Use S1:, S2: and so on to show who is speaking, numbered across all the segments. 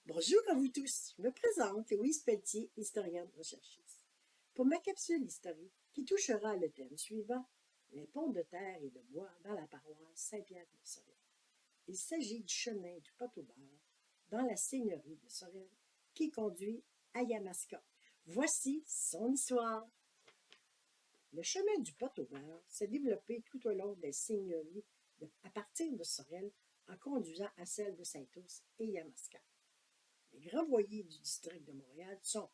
S1: Bonjour à vous tous, je me présente, Louise Pelletier, historienne recherchiste. Pour ma capsule historique, qui touchera le thème suivant, les ponts de terre et de bois dans la paroisse Saint-Pierre de Sorel. Il s'agit du chemin du Pot-au-Beurre dans la seigneurie de Sorel qui conduit à Yamaska. Voici son histoire. Le chemin du Pot-au-Beurre s'est développé tout au long des seigneuries à partir de Sorel en conduisant à celles de Saint-Ours et Yamaska. Les grands voyers du district de Montréal sont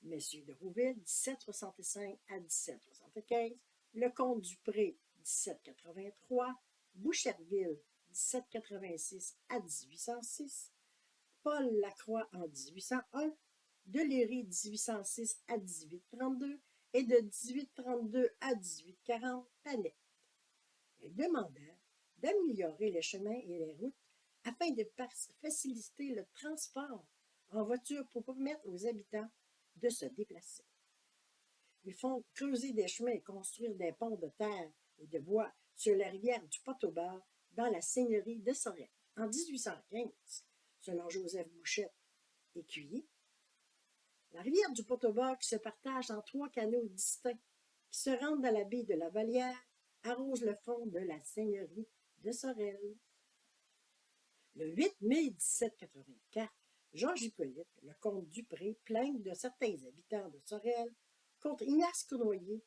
S1: Messieurs de Rouville, 1765 à 1775, Lecomte du Pré, 1783, Boucherville, 1786 à 1806, Paul Lacroix en 1801, Deléry, 1806 à 1832 et de 1832 à 1840, Panette. Ils demandèrent d'améliorer les chemins et les routes afin de faciliter le transport en voiture pour permettre aux habitants de se déplacer. Ils font creuser des chemins et construire des ponts de terre et de bois sur la rivière du Pot-au-Beurre dans la seigneurie de Sorel. En 1815, selon Joseph Bouchette, écuyer, la rivière du Pot-au-Beurre qui se partage en 3 canaux distincts qui se rendent dans la baie de la Vallière arrose le fond de la seigneurie de Sorel. Le 8 mai 1784, Georges Hippolyte, le comte Dupré, plaint de certains habitants de Sorel contre Ignace Cournoyer.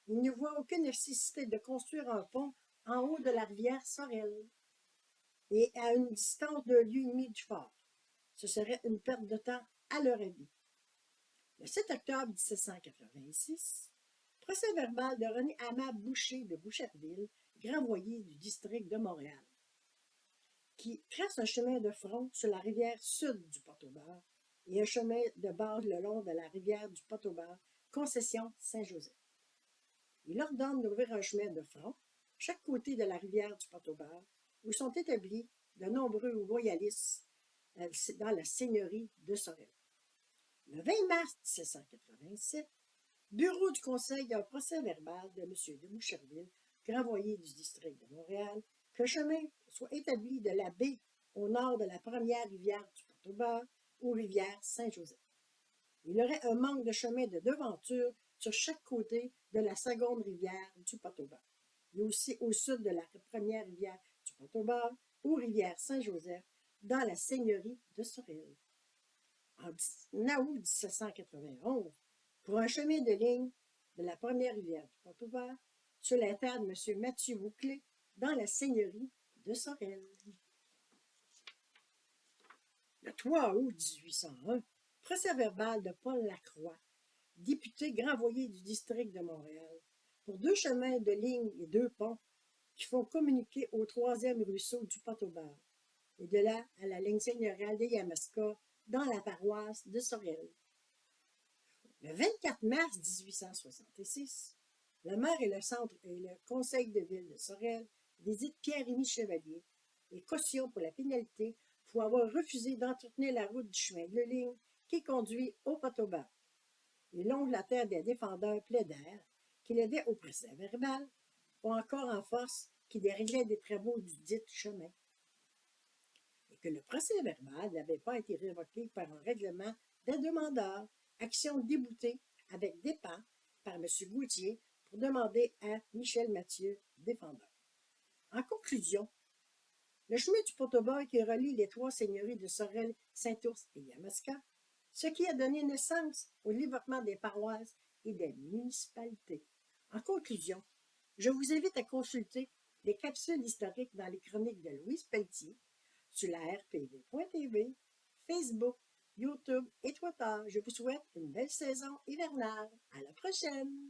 S1: Il ne voit aucune nécessité de construire un pont en haut de la rivière Sorel et à une distance d'un lieu et demi du fort. Ce serait une perte de temps à leur avis. Le 7 octobre 1786, procès verbal de René Amat Boucher de Boucherville, grand voyer du district de Montréal, qui trace un chemin de front sur la rivière sud du Pot-au-Beurre et un chemin de base le long de la rivière du Pot-au-Beurre, concession Saint-Joseph. Il ordonne d'ouvrir un chemin de front, chaque côté de la rivière du Pot-au-Beurre, où sont établis de nombreux royalistes dans la seigneurie de Sorel. Le 20 mars 1787, bureau du conseil a un procès verbal de M. de Boucherville, grand voyer du district de Montréal, qu'un chemin soit établi de la baie au nord de la première rivière du Pot-au-Beurre aux rivières Saint-Joseph. Il y aurait un manque de chemin de devanture sur chaque côté de la seconde rivière du Pot-au-Beurre, et aussi au sud de la première rivière du Pot-au-Beurre aux rivières Saint-Joseph dans la seigneurie de Sorel. En août 1791, pour un chemin de ligne de la première rivière du Pot-au-Beurre, sur la terre de M. Mathieu Bouclé, dans la seigneurie de Sorel. Le 3 août 1801, procès verbal de Paul Lacroix, député grand voyer du district de Montréal, pour 2 chemins de ligne et 2 ponts qui font communiquer au 3e ruisseau du Pot-au-Beurre, et de là à la ligne seigneuriale de Yamaska, dans la paroisse de Sorel. Le 24 mars 1866, le maire et le conseil de ville de Sorel visitent Pierre-Rémy Chevalier et caution pour la pénalité pour avoir refusé d'entretenir la route du chemin de ligne qui conduit au Pot-au-Beurre. Les longs de la terre des défendeurs plaidèrent qu'il aidait au procès verbal ou encore en force qui déréglaient des travaux du dit chemin et que le procès verbal n'avait pas été révoqué par un règlement des demandeurs, action déboutée avec dépens par M. Gauthier pour demander à Michel Mathieu, défendeur. En conclusion, le chemin du Pot-au-Beurre qui relie les 3 seigneuries de Sorel, Saint-Ours et Yamaska, ce qui a donné naissance au développement des paroisses et des municipalités. En conclusion, je vous invite à consulter les capsules historiques dans les chroniques de Louise Pelletier sur la rpv.tv, Facebook, YouTube et Twitter. Je vous souhaite une belle saison hivernale. À la prochaine!